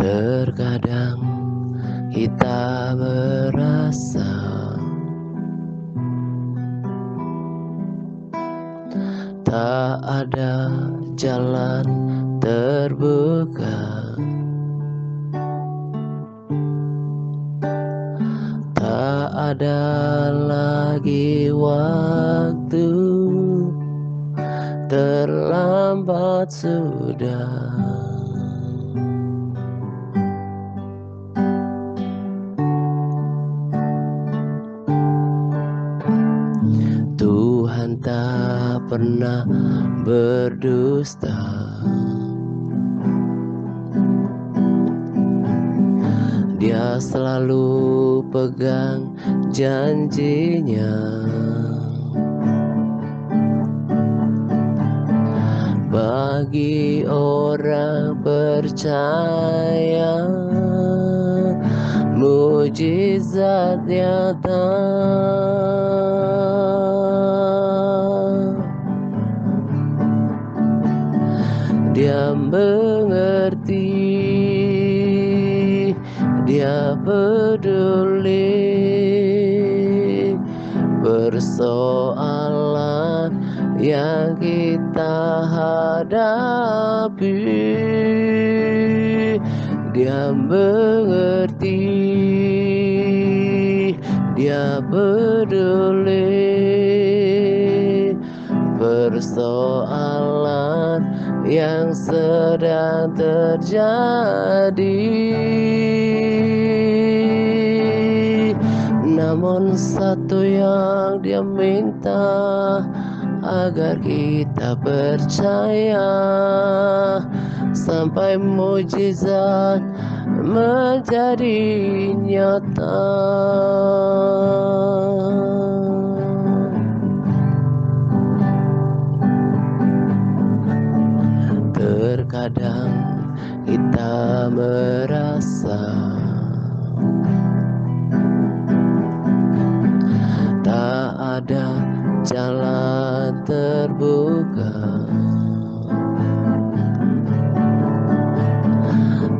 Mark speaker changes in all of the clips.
Speaker 1: Terkadang kita merasa tak ada jalan terbuka, tak ada lagi waktu, terlambat sudah. Tuhan tak pernah berdusta, Dia selalu pegang janjinya. Bagi orang percaya, mujizat nyata. Dia mengerti, Dia peduli persoalan yang kita hadapi. Dia mengerti, Dia peduli persoalan yang sedang terjadi. Namun satu yang Dia minta, agar kita percaya sampai mujizat menjadi nyata. Terkadang kita merasa tak ada jalan terbuka,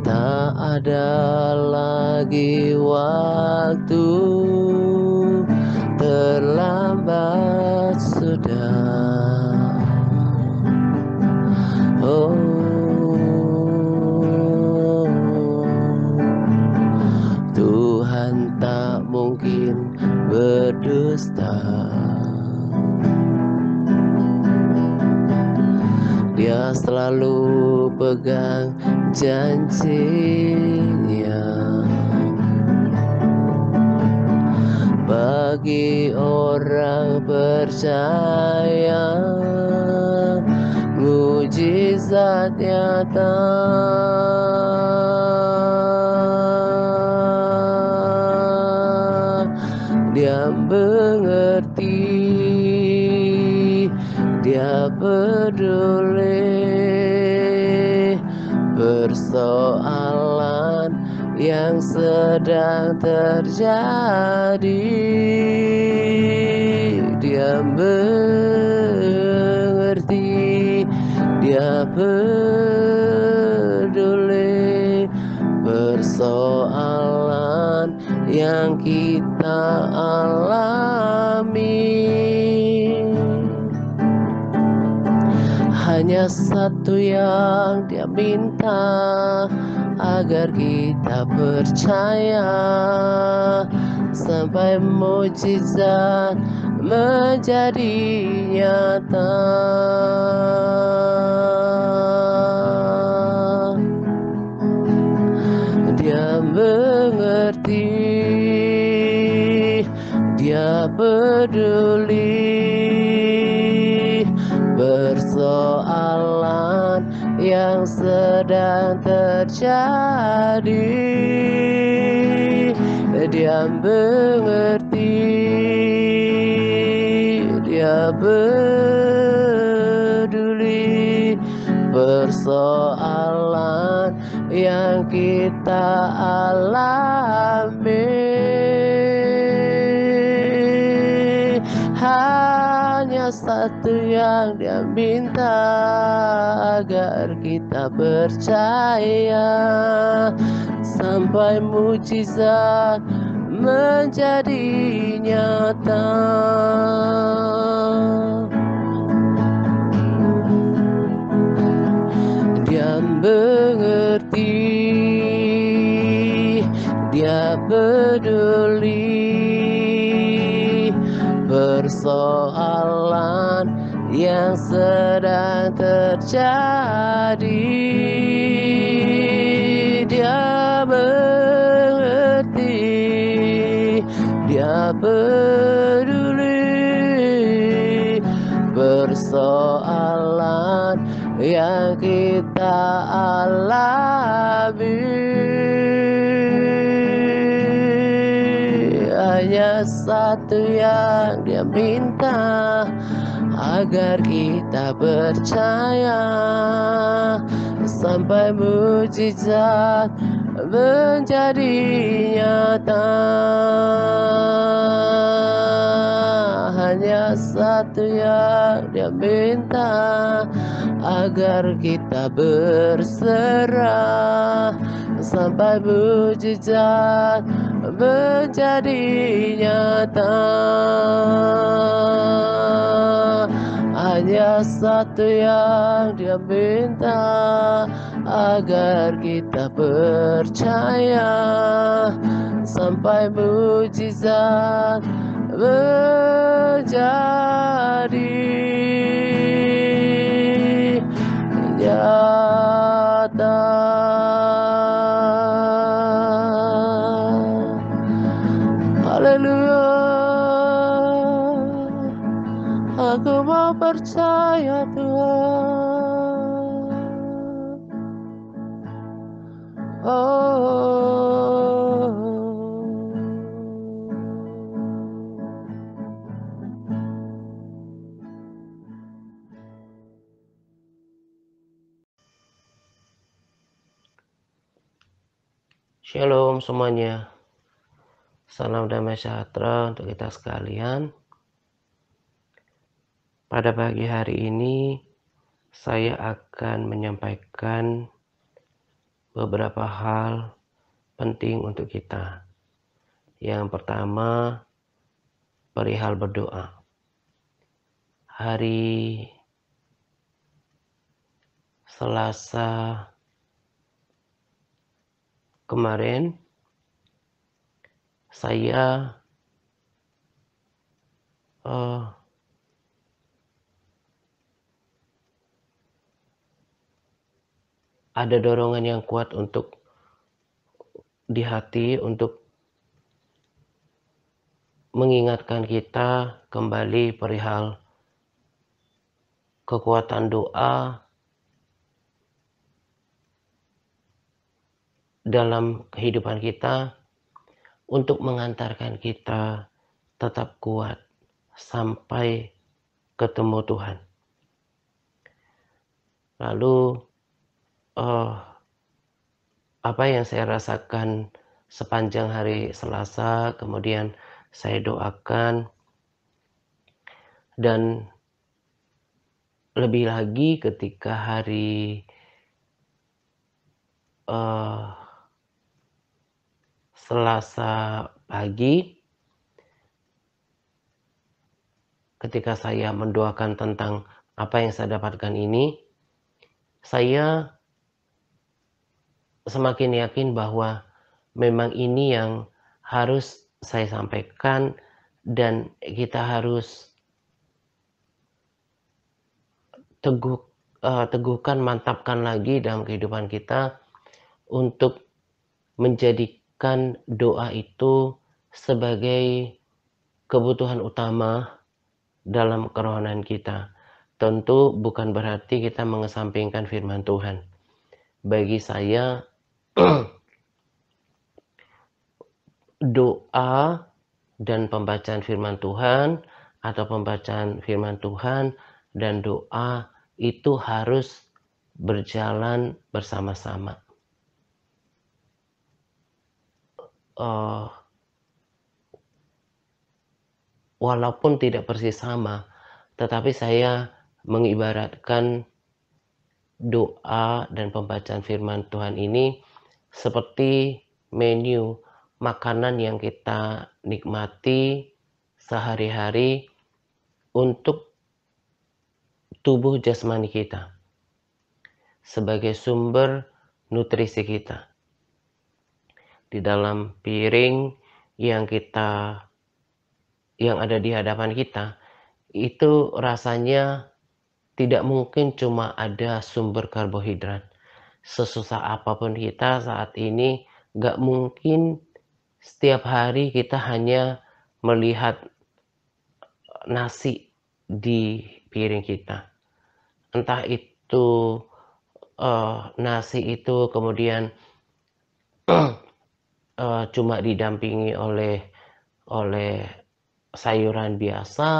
Speaker 1: tak ada lagi waktu, terlambat sudah. Oh, Tuhan tak mungkin berdusta. Dia selalu pegang janjinya. Bagi orang percaya, mujizat nyata. Dia mengerti, Dia peduli persoalan yang sedang terjadi. Dia mengerti, Dia peduli persoalan yang kita alami. Hanya satu yang Dia minta, agar kita percaya sampai mujizat menjadi nyata. Dia mengerti, Dia peduli persoalan yang sedang terjadi. Dia mengerti, Dia peduli persoalan yang kita alami. Hanya satu yang Dia minta agar kita percaya sampai mujizat menjadi nyata. Dia mengerti, Dia peduli persoalan yang sedang terjadi. Dia mengerti, Dia peduli persoalan yang kita alami. Hanya satu yang Dia minta agar kita percaya sampai mujizat menjadi nyata. Hanya satu yang Dia minta agar kita berserah sampai mujizat menjadi nyata. Hanya satu yang Dia minta agar kita percaya sampai mujizat menjadi nyata. Haleluya, aku mau percaya Tuhan. Oh, Shalom semuanya. Salam damai sejahtera untuk kita sekalian. Pada pagi hari ini saya akan menyampaikan beberapa hal penting untuk kita. Yang pertama, perihal berdoa. Hari Selasa kemarin saya ada dorongan yang kuat untuk di hati untuk mengingatkan kita kembali perihal kekuatan doa dalam kehidupan kita untuk mengantarkan kita tetap kuat sampai ketemu Tuhan. Lalu apa yang saya rasakan sepanjang hari Selasa, kemudian saya doakan, dan lebih lagi ketika hari Selasa pagi, ketika saya mendoakan tentang apa yang saya dapatkan ini, saya semakin yakin bahwa memang ini yang harus saya sampaikan dan kita harus teguhkan, mantapkan lagi dalam kehidupan kita untuk menjadikan doa itu sebagai kebutuhan utama dalam kerohanian kita. Tentu bukan berarti kita mengesampingkan firman Tuhan. Bagi saya, doa dan pembacaan firman Tuhan atau pembacaan firman Tuhan dan doa itu harus berjalan bersama-sama. Walaupun tidak persis sama, tetapi saya mengibaratkan doa dan pembacaan firman Tuhan ini seperti menu makanan yang kita nikmati sehari-hari untuk tubuh jasmani kita, sebagai sumber nutrisi kita. Di dalam piring yang ada di hadapan kita, itu rasanya tidak mungkin cuma ada sumber karbohidrat. Sesusah apapun kita saat ini, nggak mungkin setiap hari kita hanya melihat nasi di piring kita. Entah itu nasi itu kemudian cuma didampingi oleh sayuran biasa,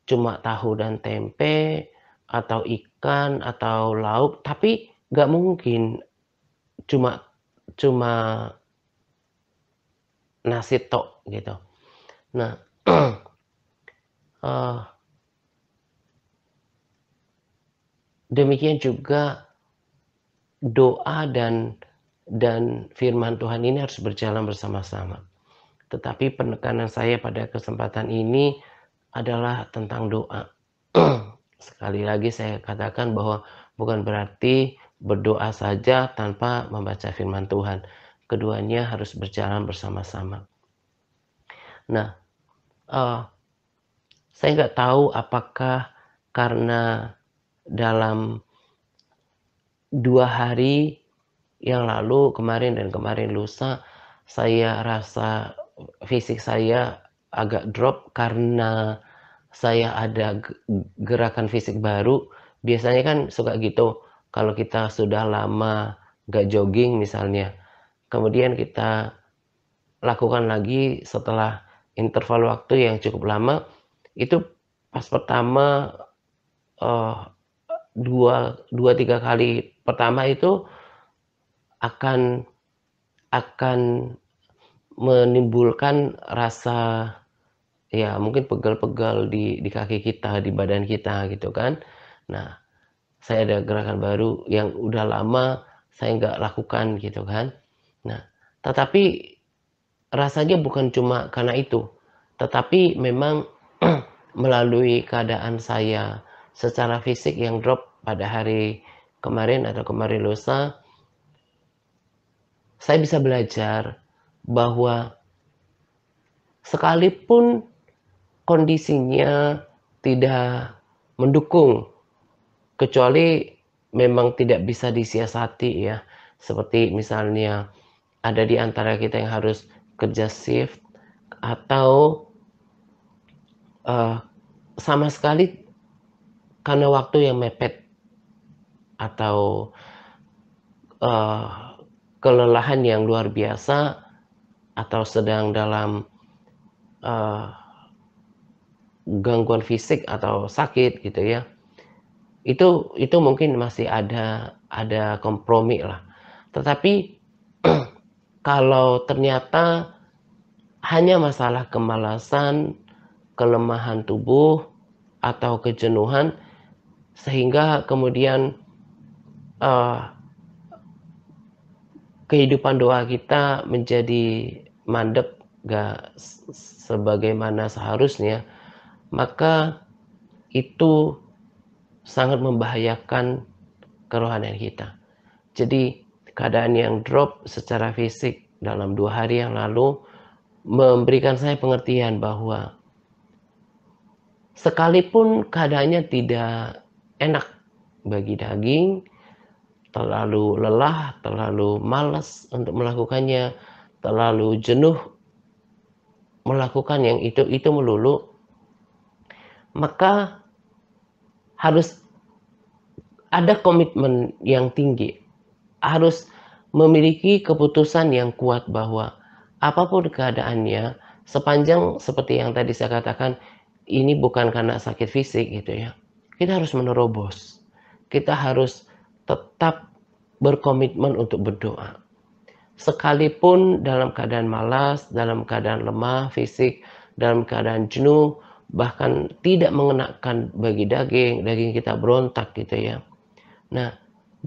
Speaker 1: cuma tahu dan tempe, atau ikan, atau lauk, tapi nggak mungkin cuma cuma nasi tok gitu. Nah, eee, demikian juga doa dan firman Tuhan ini harus berjalan bersama-sama. Tetapi penekanan saya pada kesempatan ini adalah tentang doa. Sekali lagi saya katakan bahwa bukan berarti berdoa saja tanpa membaca firman Tuhan. Keduanya harus berjalan bersama-sama. Nah, saya nggak tahu apakah karena dalam 2 hari yang lalu, kemarin dan kemarin lusa, saya rasa fisik saya agak drop karena saya ada gerakan fisik baru. Biasanya kan suka gitu, kalau kita sudah lama nggak jogging misalnya, kemudian kita lakukan lagi setelah interval waktu yang cukup lama, itu pas pertama, eee, 2, 3 kali pertama itu akan akan menimbulkan rasa, ya mungkin pegal-pegal di kaki kita, di badan kita gitu kan. Nah, saya ada gerakan baru yang udah lama saya nggak lakukan gitu kan. Nah, tetapi rasanya bukan cuma karena itu, tetapi memang melalui keadaan saya secara fisik yang drop pada hari kemarin atau kemarin lusa, saya bisa belajar bahwa sekalipun kondisinya tidak mendukung, kecuali memang tidak bisa disiasati ya, seperti misalnya ada di antara kita yang harus kerja shift atau, eee, sama sekali karena waktu yang mepet atau, eee, kelelahan yang luar biasa atau sedang dalam, eee, gangguan fisik atau sakit gitu ya, itu mungkin masih ada kompromi lah. Tetapi kalau ternyata hanya masalah kemalasan, kelemahan tubuh, atau kejenuhan, sehingga kemudian, eee, kehidupan doa kita menjadi mandek, nggak sebagaimana seharusnya, maka itu sangat membahayakan kerohanian kita. Jadi keadaan yang drop secara fisik dalam 2 hari yang lalu memberikan saya pengertian bahwa sekalipun keadaannya tidak enak bagi daging, terlalu lelah, terlalu malas untuk melakukannya, terlalu jenuh melakukan yang itu melulu, maka harus ada komitmen yang tinggi, harus memiliki keputusan yang kuat bahwa apapun keadaannya, sepanjang seperti yang tadi saya katakan, ini bukan karena sakit fisik gitu ya, kita harus menerobos. Kita harus tetap berkomitmen untuk berdoa. Sekalipun dalam keadaan malas, dalam keadaan lemah fisik, dalam keadaan jenuh, bahkan tidak mengenakan bagi daging, daging kita berontak gitu ya. Nah,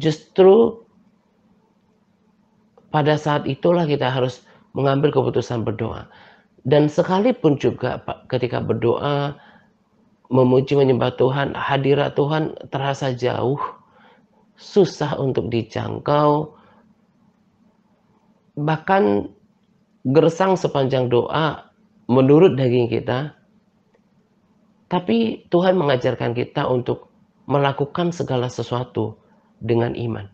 Speaker 1: justru pada saat itulah kita harus mengambil keputusan berdoa. Dan sekalipun juga Pak, ketika berdoa, memuji menyembah Tuhan, hadirat Tuhan terasa jauh, susah untuk dijangkau, bahkan gersang sepanjang doa menurut daging kita, tapi Tuhan mengajarkan kita untuk melakukan segala sesuatu dengan iman.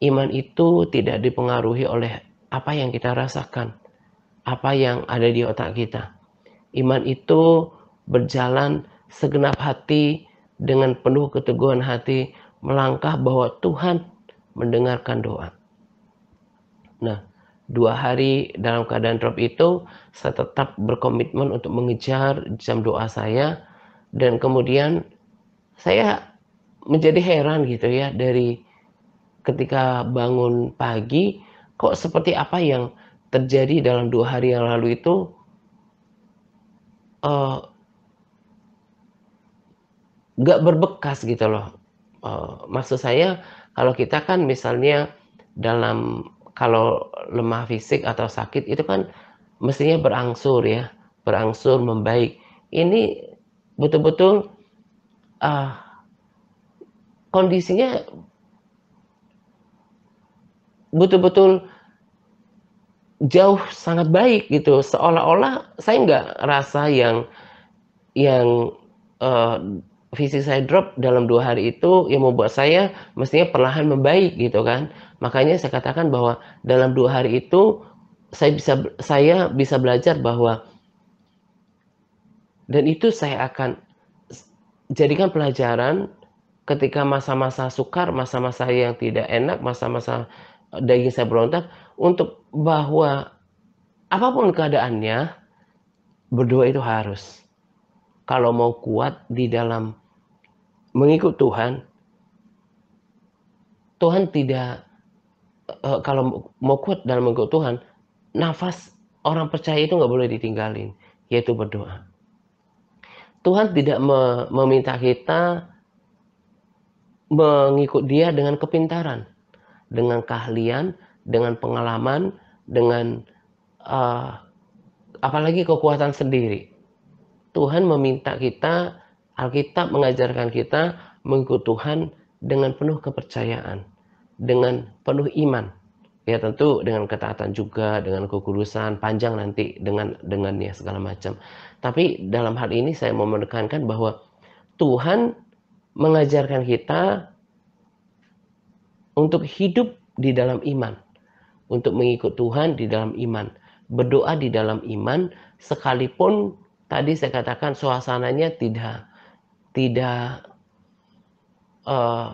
Speaker 1: Iman itu tidak dipengaruhi oleh apa yang kita rasakan, apa yang ada di otak kita. Iman itu berjalan segenap hati dengan penuh keteguhan hati, melangkah bahwa Tuhan mendengarkan doa. Nah, 2 hari dalam keadaan drop itu, saya tetap berkomitmen untuk mengejar jam doa saya, dan kemudian saya menjadi heran gitu ya, dari ketika bangun pagi, kok seperti apa yang terjadi dalam 2 hari yang lalu itu, eee, nggak berbekas gitu loh. Maksud saya, kalau kita kan misalnya dalam kalau lemah fisik atau sakit itu kan mestinya berangsur ya, berangsur membaik. Ini betul-betul, eee, kondisinya betul-betul jauh sangat baik gitu, seolah-olah saya nggak rasa yang, eee, fisik saya drop dalam 2 hari itu yang membuat saya mestinya perlahan membaik gitu kan. Makanya saya katakan bahwa dalam 2 hari itu saya bisa belajar bahwa, dan itu saya akan jadikan pelajaran ketika masa-masa sukar, masa-masa yang tidak enak, masa-masa, daging saya berontak, untuk bahwa apapun keadaannya, berdoa itu harus. Kalau mau kuat di dalam mengikut Tuhan, Tuhan tidak, kalau mau kuat dalam mengikut Tuhan, nafas orang percaya itu nggak boleh ditinggalin, yaitu berdoa. Tuhan tidak meminta kita mengikut Dia dengan kepintaran, dengan keahlian, dengan pengalaman, dengan, eee, apalagi kekuatan sendiri. Tuhan meminta kita, Alkitab mengajarkan kita mengikut Tuhan dengan penuh kepercayaan, dengan penuh iman. Ya tentu dengan ketaatan juga, dengan kekudusan, panjang nanti dengannya segala macam. Tapi dalam hal ini saya mau menekankan bahwa Tuhan mengajarkan kita untuk hidup di dalam iman, untuk mengikut Tuhan di dalam iman, berdoa di dalam iman, sekalipun tadi saya katakan suasananya tidak, eee,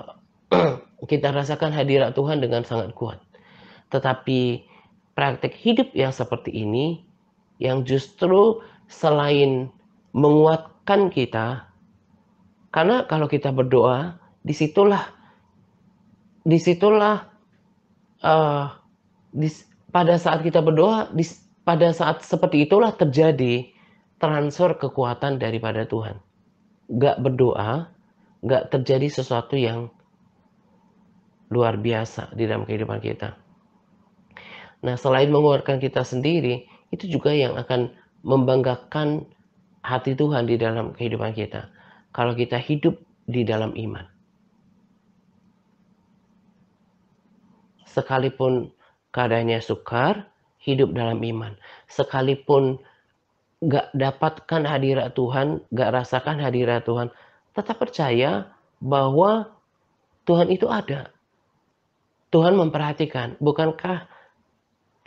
Speaker 1: kita rasakan hadirat Tuhan dengan sangat kuat. Tetapi praktek hidup yang seperti ini, yang justru selain menguatkan kita, karena kalau kita berdoa, disitulah disitulah, eee, pada saat kita berdoa, pada saat seperti itulah terjadi transfer kekuatan daripada Tuhan. Nggak berdoa, nggak terjadi sesuatu yang luar biasa di dalam kehidupan kita. Nah, selain menguatkan kita sendiri, itu juga yang akan membanggakan hati Tuhan di dalam kehidupan kita. Kalau kita hidup di dalam iman. Sekalipun keadaannya sukar, hidup dalam iman. Sekalipun nggak dapatkan hadirat Tuhan, nggak rasakan hadirat Tuhan, tetap percaya bahwa Tuhan itu ada. Tuhan memperhatikan. Bukankah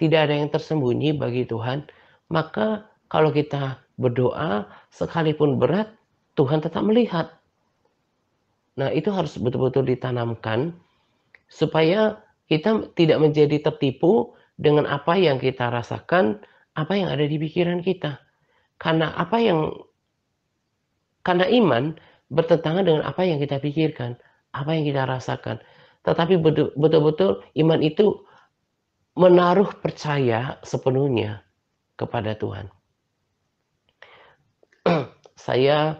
Speaker 1: tidak ada yang tersembunyi bagi Tuhan? Maka kalau kita berdoa, sekalipun berat, Tuhan tetap melihat. Nah, itu harus betul-betul ditanamkan supaya kita tidak menjadi tertipu dengan apa yang kita rasakan, apa yang ada di pikiran kita. Karena karena iman bertentangan dengan apa yang kita pikirkan, apa yang kita rasakan. Tetapi betul-betul iman itu menaruh percaya sepenuhnya kepada Tuhan. saya,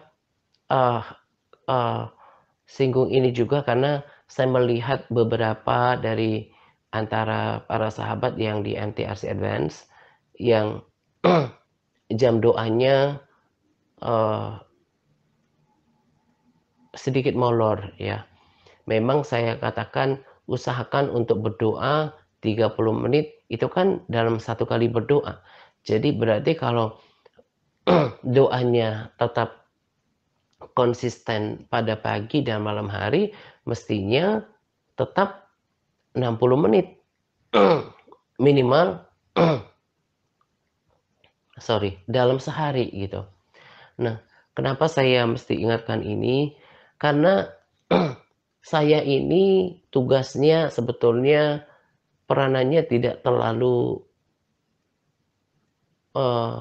Speaker 1: eee eee, singgung ini juga karena saya melihat beberapa dari antara para sahabat yang di MTRC Advance yang jam doanya, eee, sedikit molor ya. Memang saya katakan usahakan untuk berdoa 30 menit, itu kan dalam satu kali berdoa. Jadi berarti kalau doanya tetap konsisten pada pagi dan malam hari, mestinya tetap 60 menit minimal sorry, dalam sehari gitu. Nah, kenapa saya mesti ingatkan ini? Karena saya ini tugasnya sebetulnya peranannya tidak terlalu, eee,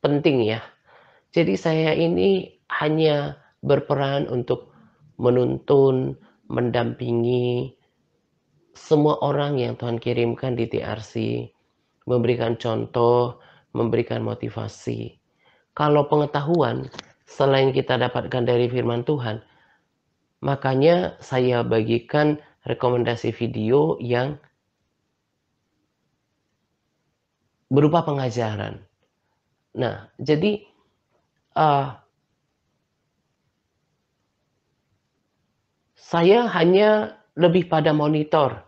Speaker 1: penting ya. Jadi saya ini hanya berperan untuk menuntun, mendampingi semua orang yang Tuhan kirimkan di TRC, memberikan contoh, memberikan motivasi. Kalau pengetahuan, selain kita dapatkan dari firman Tuhan, makanya saya bagikan rekomendasi video yang berupa pengajaran. Nah, jadi, eee, saya hanya lebih pada monitor,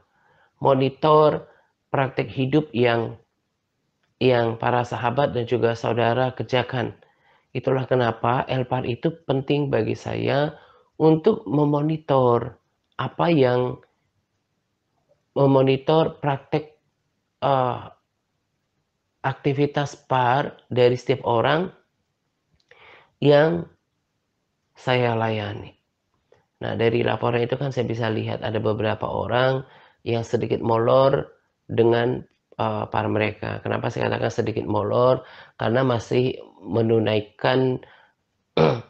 Speaker 1: monitor praktek hidup yang para sahabat dan juga saudara kerjakan. Itulah kenapa Elpar itu penting bagi saya untuk apa yang memonitor praktek, eee, aktivitas PAR dari setiap orang yang saya layani. Nah, dari laporan itu kan saya bisa lihat ada beberapa orang yang sedikit molor dengan, PAR mereka. Kenapa saya katakan sedikit molor? Karena masih menunaikan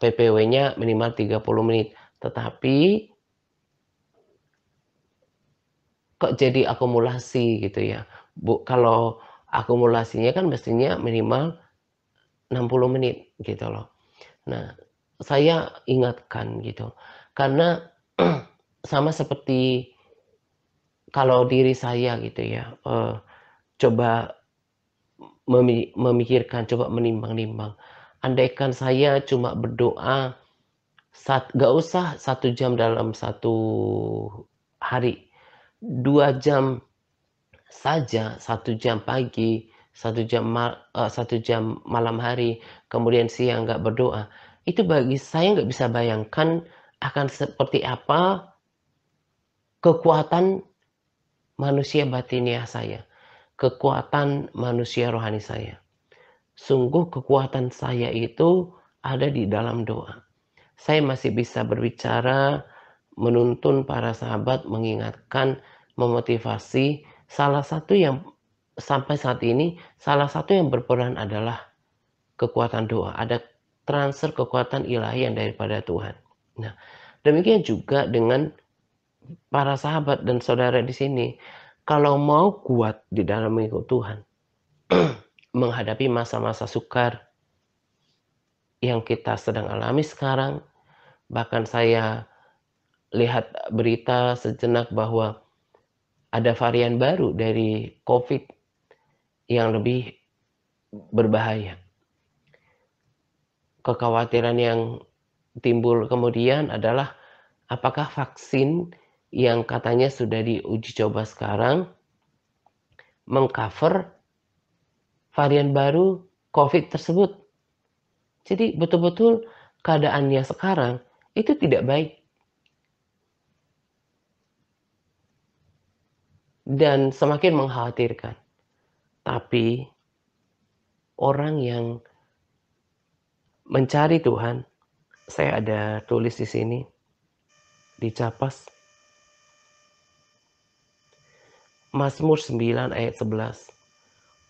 Speaker 1: PPW-nya minimal 30 menit. Tetapi kok jadi akumulasi gitu ya. Kalau akumulasinya kan mestinya minimal 60 menit gitu loh. Nah, saya ingatkan gitu. Karena sama seperti kalau diri saya gitu ya, coba memikirkan, coba menimbang-nimbang. Andaikan saya cuma berdoa nggak usah 1 jam dalam satu hari, 2 jam saja, 1 jam pagi, 1 jam malam hari, kemudian siang nggak berdoa, itu bagi saya nggak bisa bayangkan akan seperti apa kekuatan manusia batiniah saya, kekuatan manusia rohani saya. Sungguh kekuatan saya itu ada di dalam doa. Saya masih bisa berbicara, menuntun para sahabat, mengingatkan, memotivasi. Salah satu yang sampai saat ini, salah satu yang berperan adalah kekuatan doa. Ada transfer kekuatan ilahi yang daripada Tuhan. Nah, demikian juga dengan para sahabat dan saudara di sini. Kalau mau kuat di dalam mengikut Tuhan, menghadapi masa-masa sukar yang kita sedang alami sekarang, bahkan saya lihat berita sejenak bahwa ada varian baru dari COVID yang lebih berbahaya. Kekhawatiran yang timbul kemudian adalah apakah vaksin yang katanya sudah diuji coba sekarang mengcover varian baru COVID tersebut. Jadi betul-betul keadaannya sekarang itu tidak baik. Dan semakin mengkhawatirkan. Tapi orang yang mencari Tuhan, saya ada tulis di sini, di Capas. Mazmur 9 ayat 11.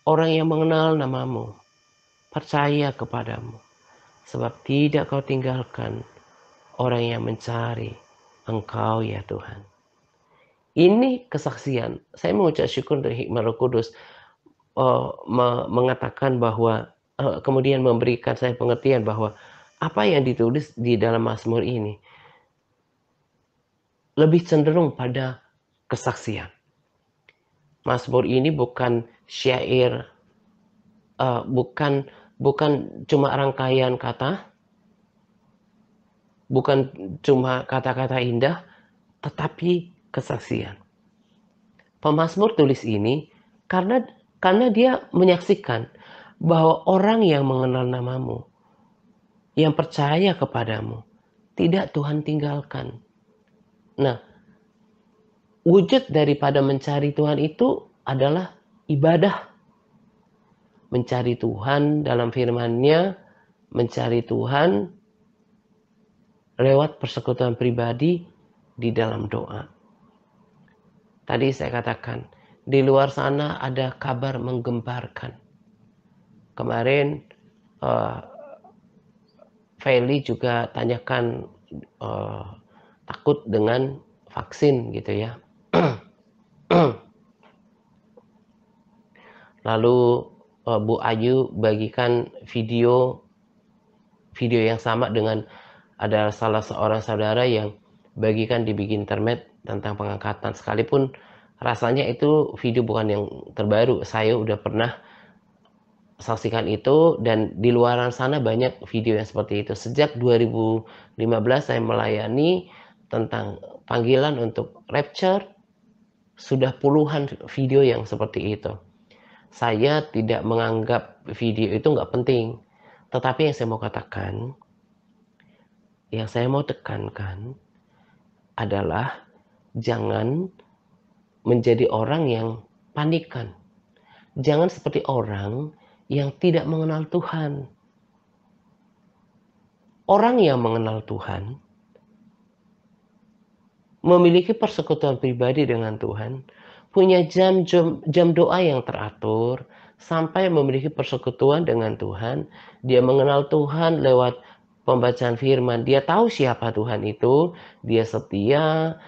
Speaker 1: Orang yang mengenal namamu, percaya kepadamu, sebab tidak kau tinggalkan orang yang mencari Engkau ya Tuhan. Ini kesaksian. Saya mengucap syukur dari hikmat Roh Kudus, mengatakan bahwa kemudian memberikan saya pengertian bahwa apa yang ditulis di dalam Mazmur ini lebih cenderung pada kesaksian. Mazmur ini bukan syair, bukan bukan cuma rangkaian kata, bukan cuma kata-kata indah, tetapi kesaksian. Pemazmur tulis ini karena dia menyaksikan bahwa orang yang mengenal namamu, yang percaya kepadamu, tidak Tuhan tinggalkan. Nah, wujud daripada mencari Tuhan itu adalah ibadah. Mencari Tuhan dalam firman-Nya, mencari Tuhan lewat persekutuan pribadi di dalam doa. Tadi saya katakan, di luar sana ada kabar menggemparkan. Kemarin Feli juga tanyakan takut dengan vaksin gitu ya. Lalu Bu Ayu bagikan video yang sama dengan ada salah seorang saudara yang bagikan di Big Internet tentang pengangkatan. Sekalipun rasanya itu video bukan yang terbaru, saya udah pernah saksikan itu, dan di luar sana banyak video yang seperti itu. Sejak 2015 saya melayani tentang panggilan untuk rapture, sudah puluhan video yang seperti itu. Saya tidak menganggap video itu nggak penting, tetapi yang saya mau katakan, yang saya mau tekankan adalah jangan menjadi orang yang panikan. Jangan seperti orang yang tidak mengenal Tuhan. Orang yang mengenal Tuhan memiliki persekutuan pribadi dengan Tuhan, punya jam doa yang teratur, sampai memiliki persekutuan dengan Tuhan. Dia mengenal Tuhan lewat pembacaan firman. Dia tahu siapa Tuhan itu, dia setia,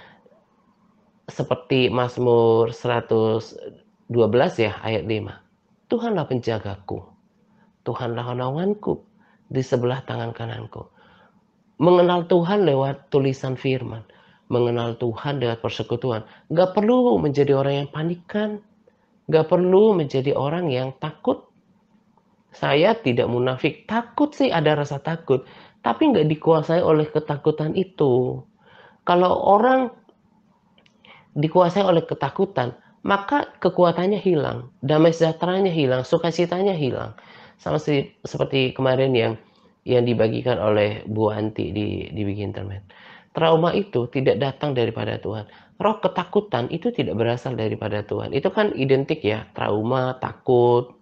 Speaker 1: seperti Mazmur 112 ya ayat 5. Tuhanlah penjagaku, Tuhanlah naunganku di sebelah tangan kananku. Mengenal Tuhan lewat tulisan firman, mengenal Tuhan lewat persekutuan. Gak perlu menjadi orang yang panikan, gak perlu menjadi orang yang takut. Saya tidak munafik, takut sih ada rasa takut, tapi gak dikuasai oleh ketakutan itu. Kalau orang dikuasai oleh ketakutan, maka kekuatannya hilang, damai sejahteranya hilang, sukacitanya hilang. Sama seperti kemarin yang dibagikan oleh Bu Anti di Big Internet. Trauma itu tidak datang daripada Tuhan. Roh ketakutan itu tidak berasal daripada Tuhan. Itu kan identik ya, trauma, takut,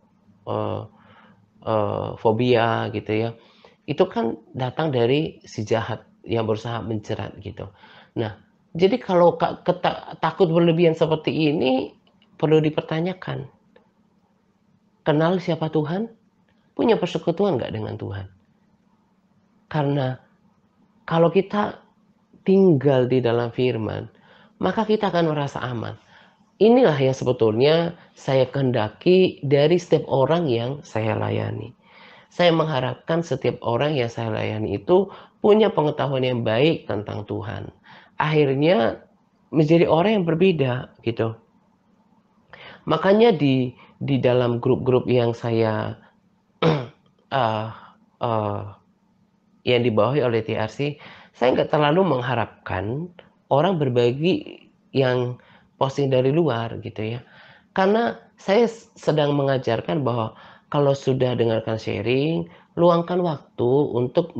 Speaker 1: fobia gitu ya. Itu kan datang dari si jahat yang berusaha menjerat gitu. Nah, jadi kalau takut berlebihan seperti ini perlu dipertanyakan. Kenal siapa Tuhan? Punya persekutuan nggak dengan Tuhan? Karena kalau kita tinggal di dalam firman, maka kita akan merasa aman. Inilah yang sebetulnya saya kehendaki dari setiap orang yang saya layani. Saya mengharapkan setiap orang yang saya layani itu punya pengetahuan yang baik tentang Tuhan. Akhirnya menjadi orang yang berbeda gitu. Makanya di dalam grup-grup yang saya uh, uh, yang dibawahi oleh TRC, saya nggak terlalu mengharapkan orang berbagi yang posting dari luar gitu ya. Karena saya sedang mengajarkan bahwa kalau sudah dengarkan sharing, luangkan waktu untuk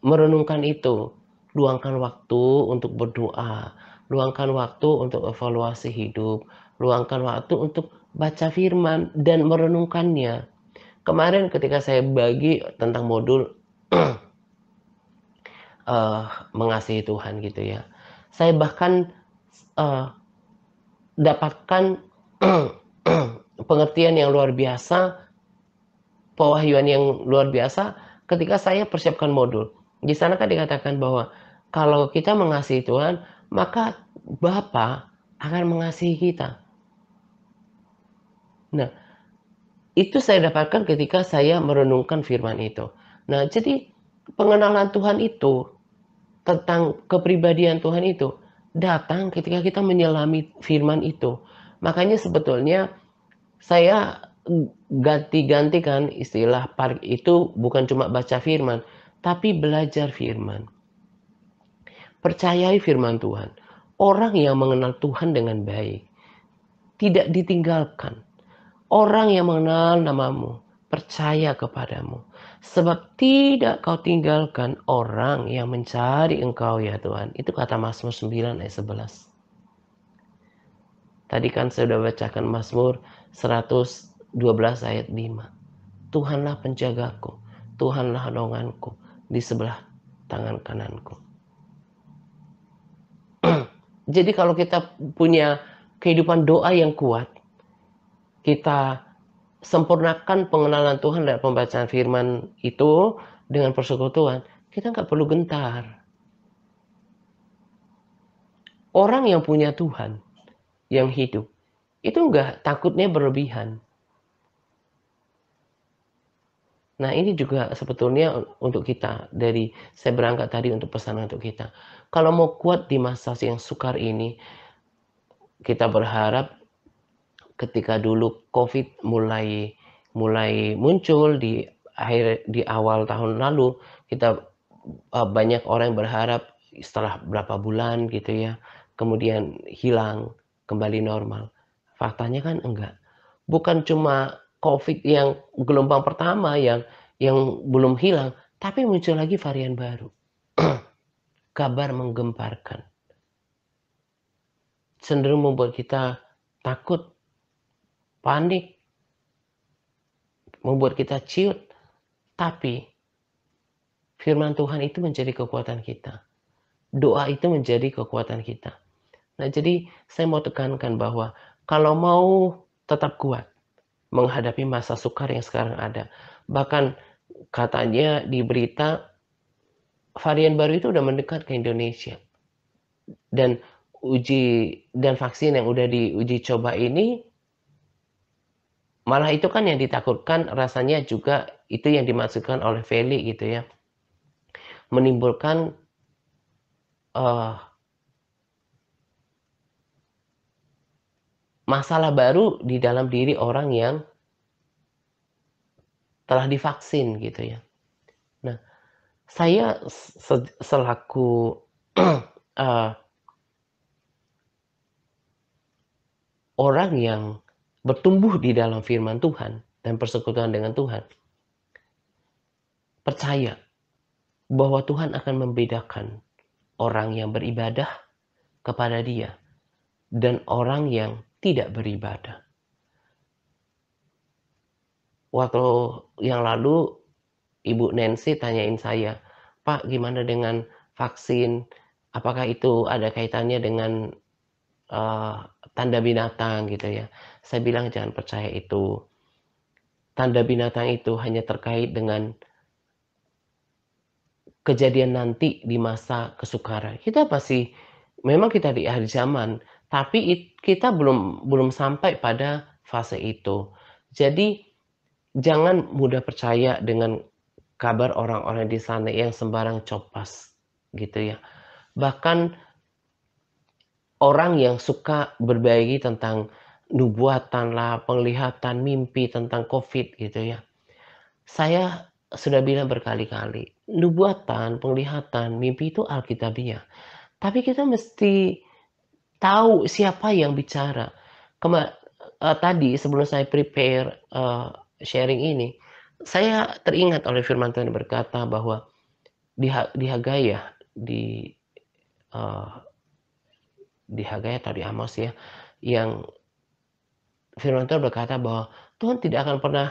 Speaker 1: merenungkan itu. Luangkan waktu untuk berdoa, luangkan waktu untuk evaluasi hidup, luangkan waktu untuk baca firman dan merenungkannya. Kemarin ketika saya bagi tentang modul mengasihi Tuhan gitu ya, saya bahkan dapatkan pengertian yang luar biasa, pewahyuan yang luar biasa ketika saya persiapkan modul. Di sana kan dikatakan bahwa kalau kita mengasihi Tuhan, maka Bapa akan mengasihi kita. Nah, itu saya dapatkan ketika saya merenungkan firman itu. Nah, jadi pengenalan Tuhan itu, tentang kepribadian Tuhan itu, datang ketika kita menyelami firman itu. Makanya sebetulnya saya ganti-gantikan istilah itu bukan cuma baca firman, tapi belajar firman. Percayai firman Tuhan. Orang yang mengenal Tuhan dengan baik tidak ditinggalkan. Orang yang mengenal namamu percaya kepadamu. Sebab tidak kau tinggalkan orang yang mencari engkau ya Tuhan. Itu kata Mazmur 9 ayat 11. Tadi kan saya sudah bacakan Mazmur 112 ayat 5. Tuhanlah penjagaku, Tuhanlah naunganku di sebelah tangan kananku. Jadi kalau kita punya kehidupan doa yang kuat, kita sempurnakan pengenalan Tuhan dan pembacaan firman itu dengan persekutuan, kita nggak perlu gentar. Orang yang punya Tuhan, yang hidup, itu nggak takutnya berlebihan. Nah ini juga sebetulnya untuk kita, saya berangkat tadi untuk pesan untuk kita. Kalau mau kuat di masa yang sukar ini, kita berharap ketika dulu COVID mulai muncul di awal tahun lalu, kita banyak orang yang berharap setelah berapa bulan gitu ya, kemudian hilang, kembali normal. Faktanya kan enggak. Bukan cuma COVID yang gelombang pertama yang belum hilang, tapi muncul lagi varian baru. Kabar menggemparkan. Cenderung membuat kita takut, panik, membuat kita ciut. Tapi firman Tuhan itu menjadi kekuatan kita. Doa itu menjadi kekuatan kita. Nah, jadi saya mau tekankan bahwa kalau mau tetap kuat menghadapi masa sukar yang sekarang ada, bahkan katanya di berita varian baru itu udah mendekat ke Indonesia. Dan vaksin yang udah diuji coba ini malah itu kan yang ditakutkan rasanya juga itu yang dimaksudkan oleh Feli gitu ya. Menimbulkan masalah baru di dalam diri orang yang telah divaksin gitu ya. Nah, saya selaku orang yang bertumbuh di dalam firman Tuhan dan persekutuan dengan Tuhan, percaya bahwa Tuhan akan membedakan orang yang beribadah kepada Dia dan orang yang tidak beribadah. Waktu yang lalu Ibu Nancy tanyain saya, "Pak, gimana dengan vaksin? Apakah itu ada kaitannya dengan tanda binatang?" gitu ya. Saya bilang jangan percaya itu. Tanda binatang itu hanya terkait dengan kejadian nanti di masa kesukaran. Kita memang kita di akhir zaman, tapi kita belum sampai pada fase itu. Jadi jangan mudah percaya dengan kabar orang-orang di sana yang sembarang copas gitu ya. Bahkan orang yang suka berbagi tentang nubuatan lah, penglihatan, mimpi tentang COVID gitu ya. Saya sudah bilang berkali-kali, nubuatan, penglihatan, mimpi itu alkitabiah. Tapi kita mesti tahu siapa yang bicara. Tadi sebelum saya prepare sharing ini, saya teringat oleh firman Tuhan yang berkata bahwa di Hagai ya, di Hagai atau di Amos ya, yang firman Tuhan berkata bahwa Tuhan tidak akan pernah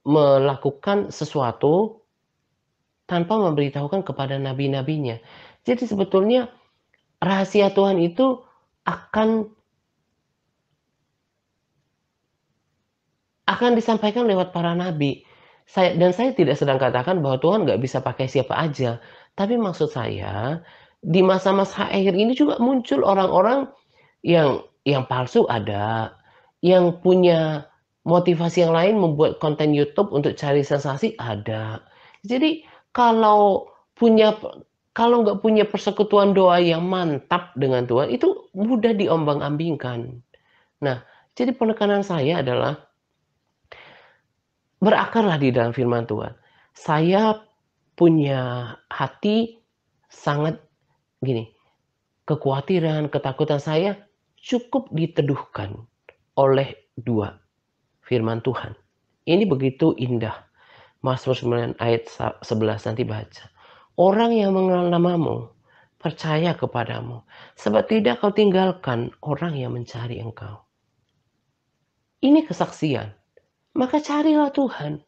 Speaker 1: melakukan sesuatu tanpa memberitahukan kepada nabi-nabinya. Jadi sebetulnya rahasia Tuhan itu akan disampaikan lewat para nabi. Saya tidak sedang katakan bahwa Tuhan nggak bisa pakai siapa aja. Tapi maksud saya, di masa-masa akhir ini juga muncul orang-orang yang palsu ada, yang punya motivasi yang lain membuat konten YouTube untuk cari sensasi ada. Jadi kalau punya kalau nggak punya persekutuan doa yang mantap dengan Tuhan, itu mudah diombang-ambingkan. Nah, jadi penekanan saya adalah berakarlah di dalam firman Tuhan. Saya punya hati sangat gini, kekhawatiran, ketakutan saya cukup diteduhkan oleh 2 firman Tuhan. Ini begitu indah. Mazmur 9 ayat 11 nanti baca. Orang yang mengenal namamu, percaya kepadamu, sebab tidak kau tinggalkan orang yang mencari engkau. Ini kesaksian. Maka carilah Tuhan.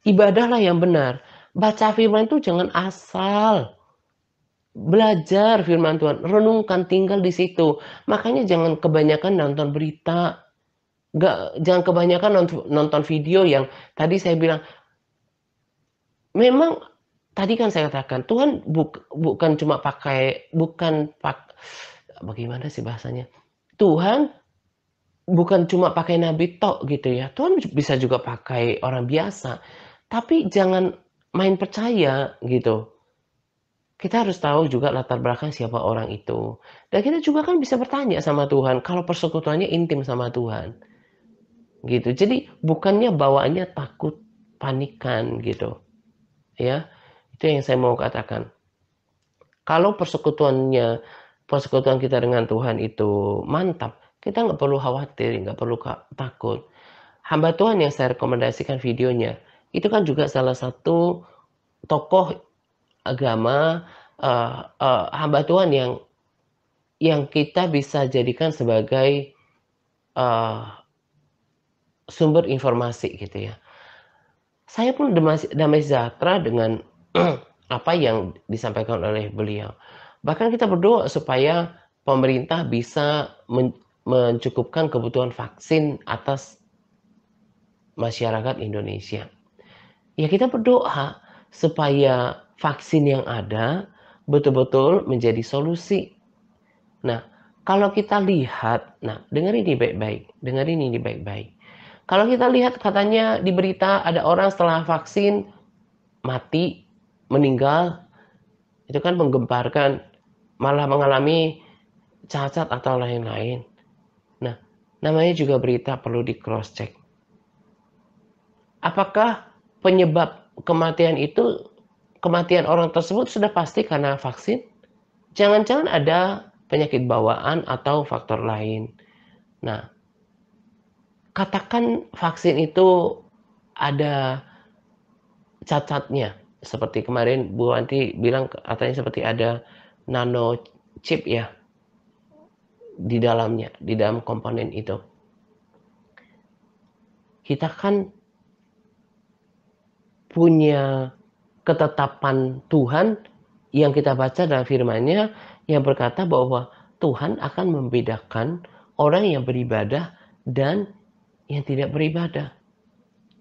Speaker 1: Ibadahlah yang benar. Baca firman itu jangan asal. Belajar firman Tuhan, renungkan, tinggal di situ. Makanya jangan kebanyakan nonton berita. Jangan kebanyakan nonton video yang tadi saya bilang, memang tadi kan saya katakan Tuhan bukan cuma bagaimana sih bahasanya? Tuhan bukan cuma pakai nabi tok gitu ya. Tuhan bisa juga pakai orang biasa. Tapi jangan main percaya gitu. Kita harus tahu juga latar belakang siapa orang itu. Dan kita juga kan bisa bertanya sama Tuhan kalau persekutuannya intim sama Tuhan. Gitu. Jadi bukannya bawaannya takut, panikan gitu. Ya. Itu yang saya mau katakan. Kalau persekutuan kita dengan Tuhan itu mantap, kita nggak perlu khawatir, nggak perlu takut. Hamba Tuhan yang saya rekomendasikan videonya, itu kan juga salah satu tokoh agama, hamba Tuhan yang kita bisa jadikan sebagai sumber informasi gitu ya. Saya pun damai sejahtera dengan apa yang disampaikan oleh beliau. Bahkan kita berdoa supaya pemerintah bisa mencukupkan kebutuhan vaksin atas masyarakat Indonesia. Ya kita berdoa supaya vaksin yang ada betul-betul menjadi solusi. Nah, kalau kita lihat, nah dengerin ini baik-baik. Kalau kita lihat katanya di berita ada orang setelah vaksin mati, meninggal, itu kan menggemparkan, malah mengalami cacat atau lain-lain. Nah, namanya juga berita perlu di cross check. Apakah penyebab kematian orang tersebut sudah pasti karena vaksin? Jangan-jangan ada penyakit bawaan atau faktor lain. Nah, katakan vaksin itu ada cacatnya. Seperti kemarin Bu Wanti bilang katanya seperti ada nano chip ya di dalamnya, di dalam komponen itu. Kita kan punya ketetapan Tuhan yang kita baca dalam firman-Nya yang berkata bahwa Tuhan akan membedakan orang yang beribadah dan yang tidak beribadah.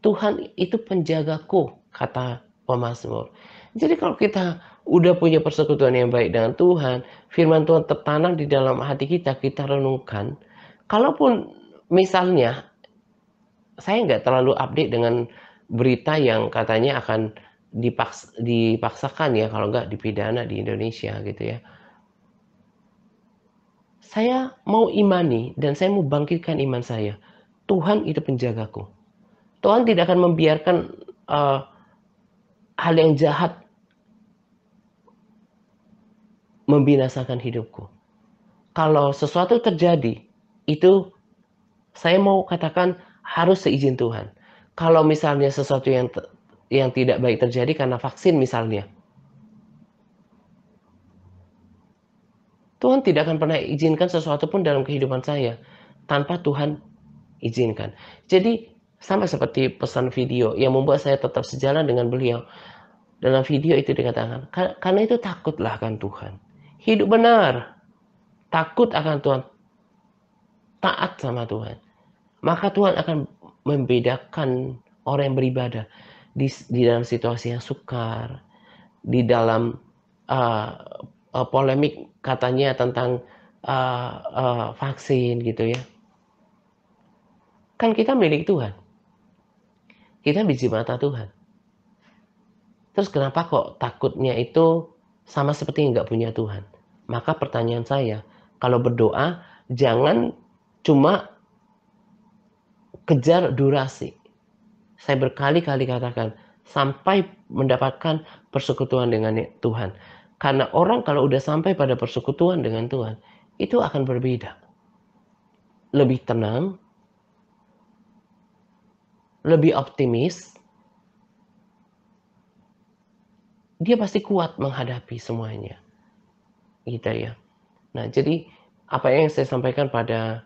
Speaker 1: Tuhan itu penjagaku, kata pemazmur. Jadi kalau kita udah punya persekutuan yang baik dengan Tuhan, firman Tuhan tertanam di dalam hati kita, kita renungkan. Kalaupun misalnya, saya nggak terlalu update dengan berita yang katanya akan dipaksakan ya, kalau nggak dipidana di Indonesia gitu ya. Saya mau imani dan saya mau bangkitkan iman saya. Tuhan itu penjagaku. Tuhan tidak akan membiarkan hal yang jahat membinasakan hidupku. Kalau sesuatu terjadi, itu saya mau katakan harus seizin Tuhan. Kalau misalnya sesuatu yang tidak baik terjadi karena vaksin misalnya, Tuhan tidak akan pernah izinkan sesuatu pun dalam kehidupan saya tanpa Tuhan izinkan. Jadi sama seperti pesan video yang membuat saya tetap sejalan dengan beliau. Dalam video itu dikatakan, karena itu takutlah akan Tuhan. Hidup benar, takut akan Tuhan, taat sama Tuhan. Maka Tuhan akan membedakan orang yang beribadah di dalam situasi yang sukar, di dalam polemik katanya tentang vaksin gitu ya. Kan kita milik Tuhan, kita biji mata Tuhan. Terus kenapa kok takutnya itu sama seperti nggak punya Tuhan? Maka pertanyaan saya, kalau berdoa jangan cuma kejar durasi. Saya berkali-kali katakan, sampai mendapatkan persekutuan dengan Tuhan. Karena orang kalau udah sampai pada persekutuan dengan Tuhan, itu akan berbeda. Lebih tenang, lebih optimis, dia pasti kuat menghadapi semuanya. Gitu ya. Nah, jadi apa yang saya sampaikan pada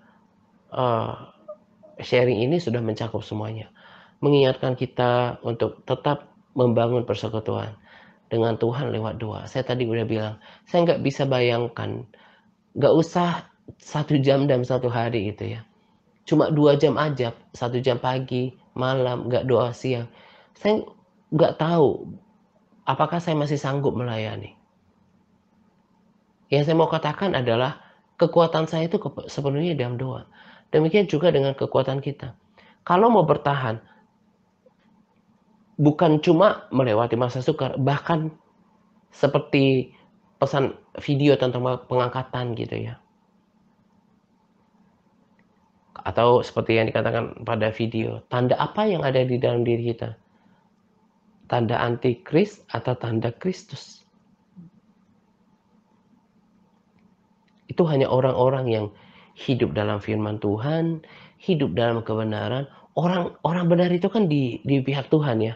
Speaker 1: sharing ini sudah mencakup semuanya. Mengingatkan kita untuk tetap membangun persekutuan dengan Tuhan lewat doa. Saya tadi udah bilang, saya nggak bisa bayangkan, nggak usah 1 jam dalam 1 hari gitu ya. Cuma 2 jam aja, 1 jam pagi, malam, nggak doa siang. Saya nggak tahu apakah saya masih sanggup melayani. Yang saya mau katakan adalah kekuatan saya itu sepenuhnya dalam doa. Demikian juga dengan kekuatan kita. Kalau mau bertahan, bukan cuma melewati masa sukar, bahkan seperti pesan video tentang pengangkatan gitu ya. Atau seperti yang dikatakan pada video, tanda apa yang ada di dalam diri kita? Tanda antikris atau tanda Kristus? Itu hanya orang-orang yang hidup dalam firman Tuhan, hidup dalam kebenaran. Orang benar itu kan di pihak Tuhan ya.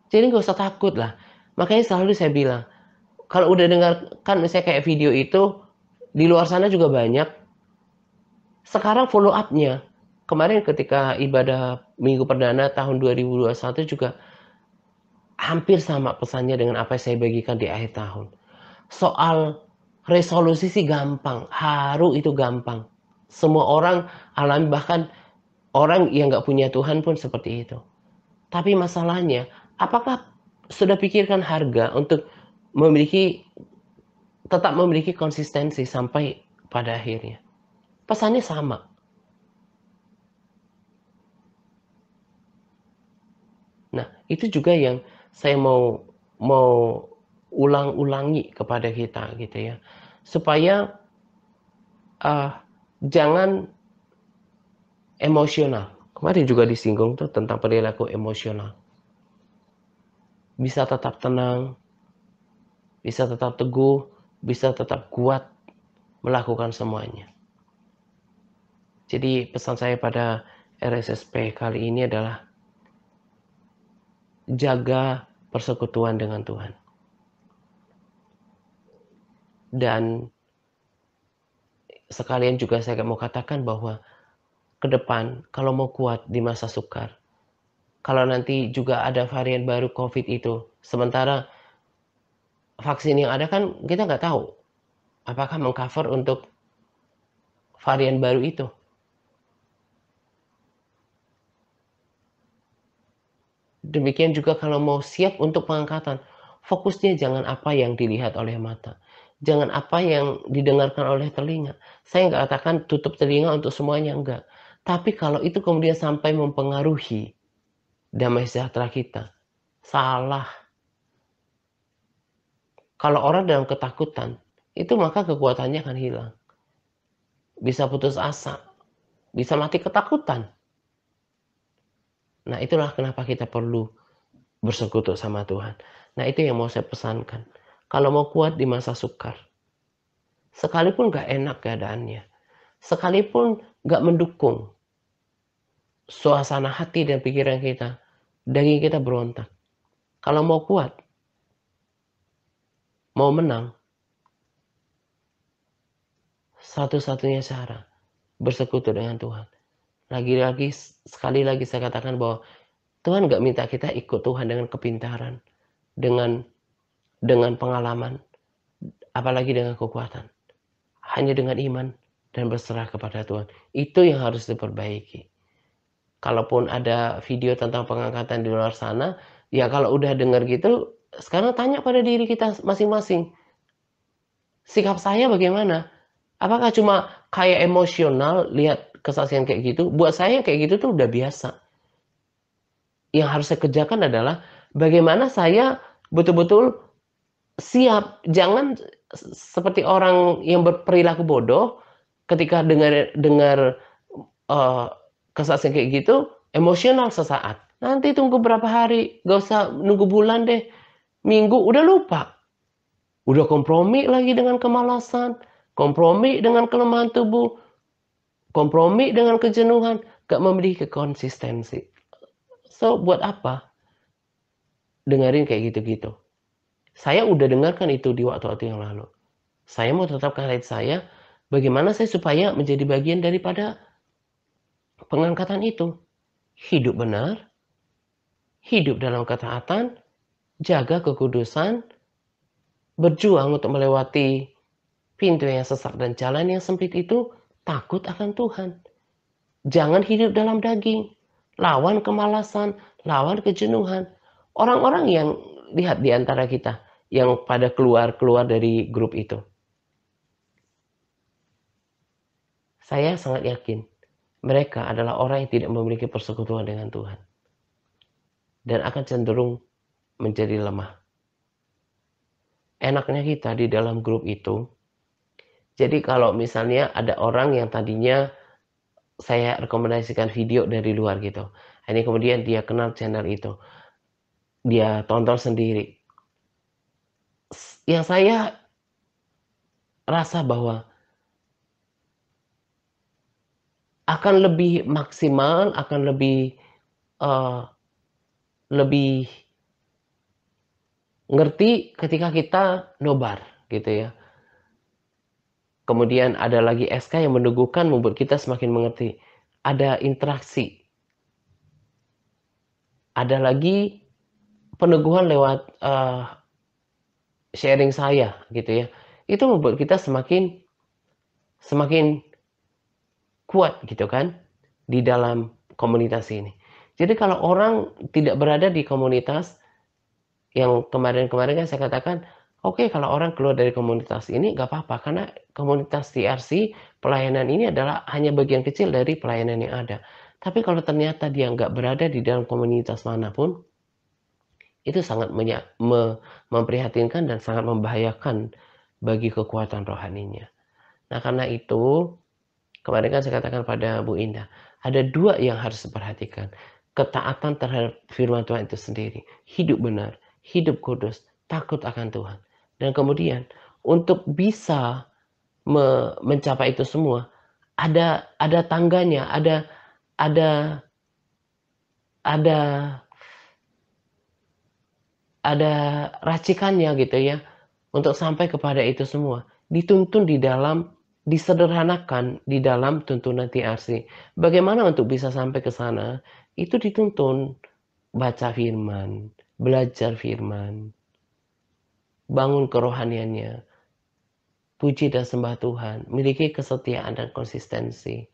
Speaker 1: Jadi nggak usah takut lah. Makanya selalu saya bilang, kalau udah dengar kan misalnya kayak video itu, di luar sana juga banyak. Sekarang follow up-nya. Kemarin ketika ibadah Minggu Perdana tahun 2021 juga hampir sama pesannya dengan apa yang saya bagikan di akhir tahun. Soal resolusi sih gampang, haru itu gampang. Semua orang alami, bahkan orang yang nggak punya Tuhan pun seperti itu. Tapi masalahnya, apakah sudah pikirkan harga untuk tetap memiliki konsistensi sampai pada akhirnya? Pesannya sama. Nah, itu juga yang saya mau mau ulang-ulangi kepada kita gitu ya. Supaya jangan emosional. Kemarin juga disinggung tuh tentang perilaku emosional. Bisa tetap tenang, bisa tetap teguh, bisa tetap kuat melakukan semuanya. Jadi pesan saya pada RSSP kali ini adalah jaga persekutuan dengan Tuhan. Dan sekalian juga saya mau katakan bahwa ke depan kalau mau kuat di masa sukar, kalau nanti juga ada varian baru COVID itu, sementara vaksin yang ada kan kita nggak tahu apakah mengcover untuk varian baru itu. Demikian juga kalau mau siap untuk pengangkatan, fokusnya jangan apa yang dilihat oleh mata. Jangan apa yang didengarkan oleh telinga. Saya nggak katakan tutup telinga untuk semuanya, enggak. Tapi kalau itu kemudian sampai mempengaruhi damai sejahtera kita, salah. Kalau orang dalam ketakutan, itu maka kekuatannya akan hilang. Bisa putus asa, bisa mati ketakutan. Nah, itulah kenapa kita perlu bersekutu sama Tuhan. Nah, itu yang mau saya pesankan. Kalau mau kuat di masa sukar, sekalipun gak enak keadaannya, sekalipun gak mendukung suasana hati dan pikiran kita, daging kita berontak. Kalau mau kuat, mau menang, satu-satunya cara bersekutu dengan Tuhan. Lagi-lagi, sekali lagi saya katakan bahwa Tuhan gak minta kita ikut Tuhan dengan kepintaran, dengan pengalaman, apalagi dengan kekuatan. Hanya dengan iman dan berserah kepada Tuhan. Itu yang harus diperbaiki. Kalaupun ada video tentang pengangkatan di luar sana, ya kalau udah dengar gitu, sekarang tanya pada diri kita masing-masing. Sikap saya bagaimana? Apakah cuma kayak emosional lihat kesaksian kayak gitu, buat saya kayak gitu tuh udah biasa. Yang harus saya kerjakan adalah bagaimana saya betul-betul siap, jangan seperti orang yang berperilaku bodoh ketika dengar dengar, eee, kesaksian kayak gitu, emosional sesaat. Nanti tunggu berapa hari, nggak usah nunggu bulan deh, minggu, udah lupa. Udah kompromi lagi dengan kemalasan, kompromi dengan kelemahan tubuh, kompromi dengan kejenuhan, nggak memiliki konsistensi. So, buat apa dengerin kayak gitu-gitu? Saya udah dengarkan itu di waktu-waktu yang lalu. Saya mau tetapkan hati saya, bagaimana saya supaya menjadi bagian daripada pengangkatan itu. Hidup benar, hidup dalam ketaatan, jaga kekudusan, berjuang untuk melewati pintu yang sesak dan jalan yang sempit itu, takut akan Tuhan. Jangan hidup dalam daging, lawan kemalasan, lawan kejenuhan. Orang-orang yang lihat di antara kita yang pada keluar dari grup itu. Saya sangat yakin mereka adalah orang yang tidak memiliki persekutuan dengan Tuhan dan akan cenderung menjadi lemah. Enaknya kita di dalam grup itu, jadi kalau misalnya ada orang yang tadinya saya rekomendasikan video dari luar gitu, ini kemudian dia kenal channel itu, dia tonton sendiri. Yang saya rasa bahwa akan lebih maksimal, akan eee, lebih ngerti ketika kita nobar, gitu ya. Kemudian ada lagi SK yang meneguhkan membuat kita semakin mengerti. Ada interaksi. Ada lagi peneguhan lewat, sharing saya, gitu ya. Itu membuat kita semakin semakin kuat, gitu kan, di dalam komunitas ini. Jadi kalau orang tidak berada di komunitas yang kemarin-kemarin kan saya katakan, oke kalau orang keluar dari komunitas ini nggak apa-apa, karena komunitas TRC pelayanan ini adalah hanya bagian kecil dari pelayanan yang ada. Tapi kalau ternyata dia nggak berada di dalam komunitas manapun, itu sangat memprihatinkan dan sangat membahayakan bagi kekuatan rohaninya. Nah karena itu, kemarin kan saya katakan pada Bu Indah, ada dua yang harus diperhatikan. Ketaatan terhadap firman Tuhan itu sendiri, hidup benar, hidup kudus, takut akan Tuhan. Dan kemudian untuk bisa mencapai itu semua, ada tangganya, ada ada ada racikannya gitu ya, untuk sampai kepada itu semua. Dituntun di dalam disederhanakan di dalam tuntunan TRC. Bagaimana untuk bisa sampai ke sana? Itu dituntun baca firman, belajar firman, bangun kerohaniannya, puji dan sembah Tuhan, miliki kesetiaan dan konsistensi.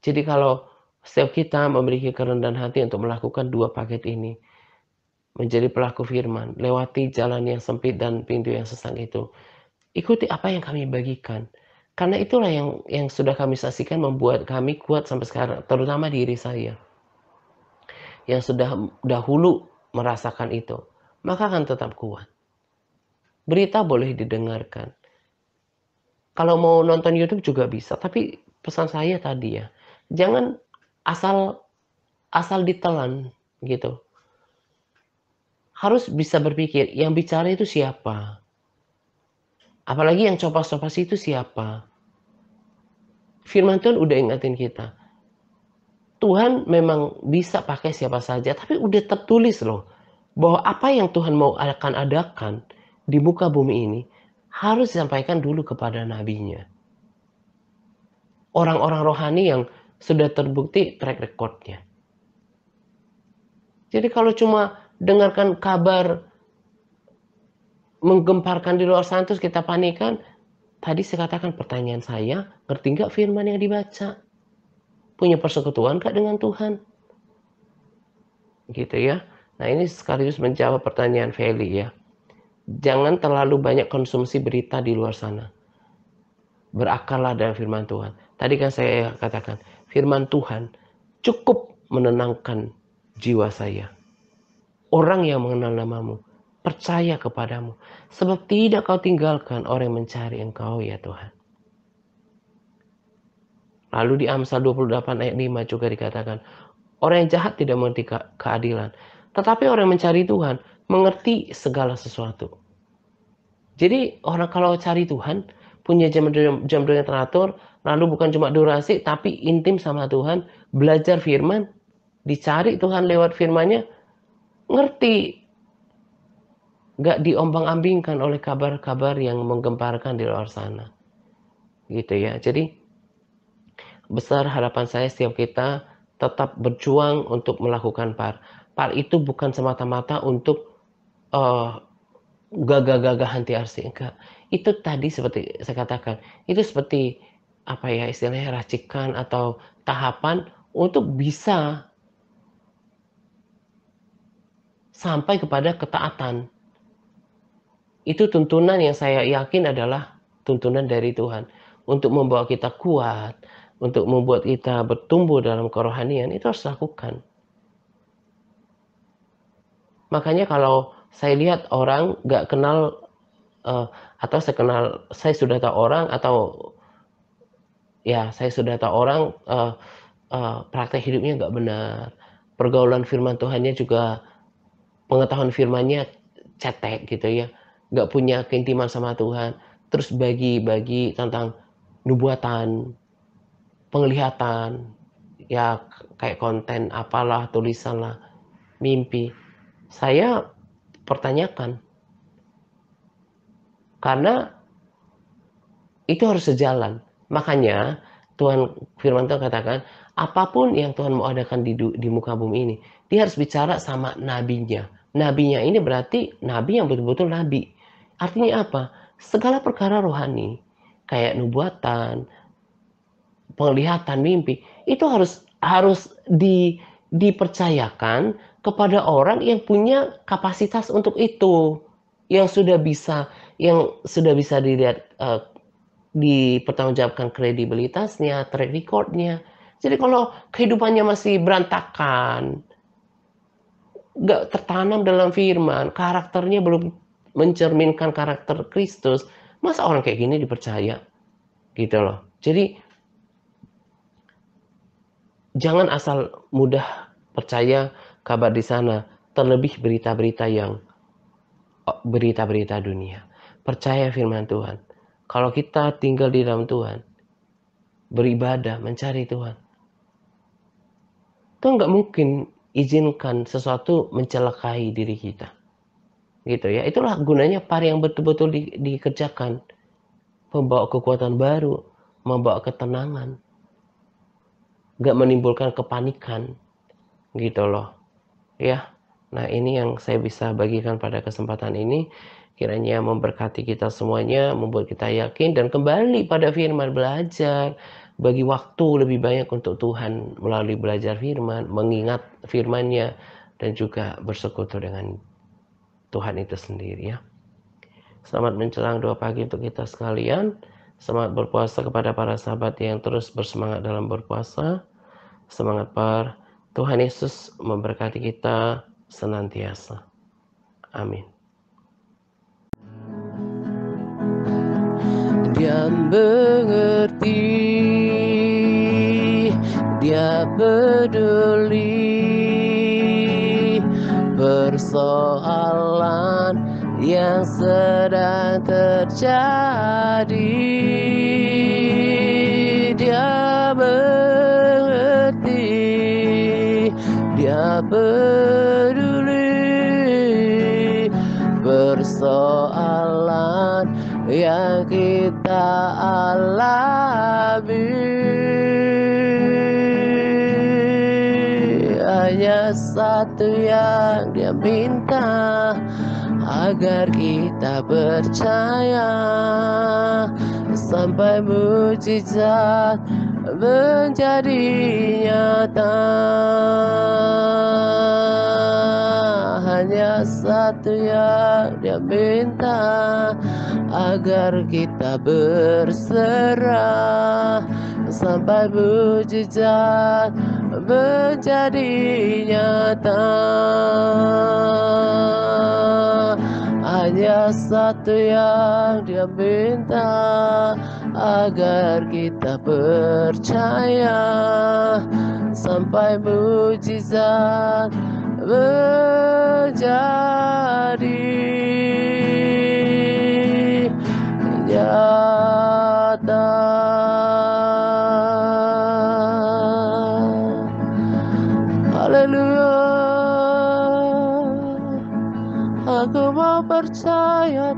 Speaker 1: Jadi kalau setiap kita memiliki kerendahan hati untuk melakukan dua paket ini, menjadi pelaku firman, lewati jalan yang sempit dan pintu yang sesak itu, ikuti apa yang kami bagikan. Karena itulah yang sudah kami saksikan membuat kami kuat sampai sekarang, terutama diri saya yang sudah dahulu merasakan itu, maka akan tetap kuat. Berita boleh didengarkan. Kalau mau nonton YouTube juga bisa, tapi pesan saya tadi ya, jangan asal asal ditelan gitu. Harus bisa berpikir, yang bicara itu siapa? Apalagi yang copas-copas itu siapa? Firman Tuhan udah ingatin kita. Tuhan memang bisa pakai siapa saja, tapi udah tertulis loh bahwa apa yang Tuhan mau akan adakan di muka bumi ini harus disampaikan dulu kepada nabinya. Orang-orang rohani yang sudah terbukti track recordnya. Jadi kalau cuma dengarkan kabar menggemparkan di luar sana terus kita panikan, tadi saya katakan pertanyaan saya, ngerti nggak firman yang dibaca? Punya persekutuan nggak dengan Tuhan? Gitu ya. Nah ini sekaligus menjawab pertanyaan Feli ya. Jangan terlalu banyak konsumsi berita di luar sana. Berakarlah dalam firman Tuhan. Tadi kan saya katakan, firman Tuhan cukup menenangkan jiwa saya. Orang yang mengenal namamu, percaya kepadamu, sebab tidak kau tinggalkan orang yang mencari engkau ya Tuhan. Lalu di Amsal 28 ayat 5 juga dikatakan, orang yang jahat tidak mengerti keadilan, tetapi orang yang mencari Tuhan mengerti segala sesuatu. Jadi orang kalau cari Tuhan, punya jam yang teratur, lalu bukan cuma durasi, tapi intim sama Tuhan, belajar firman, dicari Tuhan lewat firman-Nya, ngerti. Nggak diombang-ambingkan oleh kabar-kabar yang menggemparkan di luar sana. Gitu ya. Jadi, besar harapan saya setiap kita tetap berjuang untuk melakukan PAR. PAR itu bukan semata-mata untuk gagah-gagahan TRC, enggak. Itu tadi seperti saya katakan, itu seperti apa ya istilahnya racikan atau tahapan untuk bisa sampai kepada ketaatan. Itu tuntunan yang saya yakin adalah tuntunan dari Tuhan untuk membawa kita kuat, untuk membuat kita bertumbuh dalam kerohanian, itu harus lakukan. Makanya kalau saya lihat orang nggak kenal atau saya sudah tahu orang atau ya saya sudah tahu orang praktek hidupnya nggak benar, pergaulan firman Tuhannya juga pengetahuan firmannya cetek gitu ya, nggak punya keintiman sama Tuhan, terus bagi-bagi tentang nubuatan, penglihatan, ya kayak konten apalah, tulisan lah, mimpi. Saya pertanyakan, karena itu harus sejalan. Makanya firman Tuhan katakan, apapun yang Tuhan mau adakan di muka bumi ini, dia harus bicara sama nabinya. Nabinya ini berarti nabi yang betul-betul nabi. Artinya apa? Segala perkara rohani, kayak nubuatan, penglihatan, mimpi, itu harus dipercayakan kepada orang yang punya kapasitas untuk itu, yang sudah bisa dilihat dipertanggungjawabkan kredibilitasnya, track recordnya. Jadi kalau kehidupannya masih berantakan, nggak tertanam dalam firman, karakternya belum mencerminkan karakter Kristus, masa orang kayak gini dipercaya? Gitu loh. Jadi jangan asal mudah percaya kabar di sana, terlebih berita-berita dunia. Percaya firman Tuhan. Kalau kita tinggal di dalam Tuhan, beribadah, mencari Tuhan, Tuhan nggak mungkin izinkan sesuatu mencelakai diri kita. Gitu ya. Itulah gunanya PAR yang betul-betul dikerjakan. Membawa kekuatan baru, membawa ketenangan, nggak menimbulkan kepanikan. Gitu loh. Ya. Nah, ini yang saya bisa bagikan pada kesempatan ini. Kiranya memberkati kita semuanya, membuat kita yakin dan kembali pada firman, belajar, bagi waktu lebih banyak untuk Tuhan melalui belajar firman, mengingat firman-Nya, dan juga bersekutu dengan Tuhan itu sendiri ya. Selamat menjelang doa pagi untuk kita sekalian. Semangat berpuasa kepada para sahabat yang terus bersemangat dalam berpuasa. Semangat PAR. Tuhan Yesus memberkati kita senantiasa. Amin. Dia mengerti, dia peduli persoalan yang sedang terjadi. Dia mengerti, dia peduli persoalan yang kita alami. Hanya satu yang dia minta, agar kita percaya sampai mujizat menjadi nyata. Hanya satu yang dia minta, agar kita berserah sampai mujizat menjadi nyata. Hanya satu yang Dia minta, agar kita percaya sampai mujizat menjadi nyata. Haleluya, aku mau percaya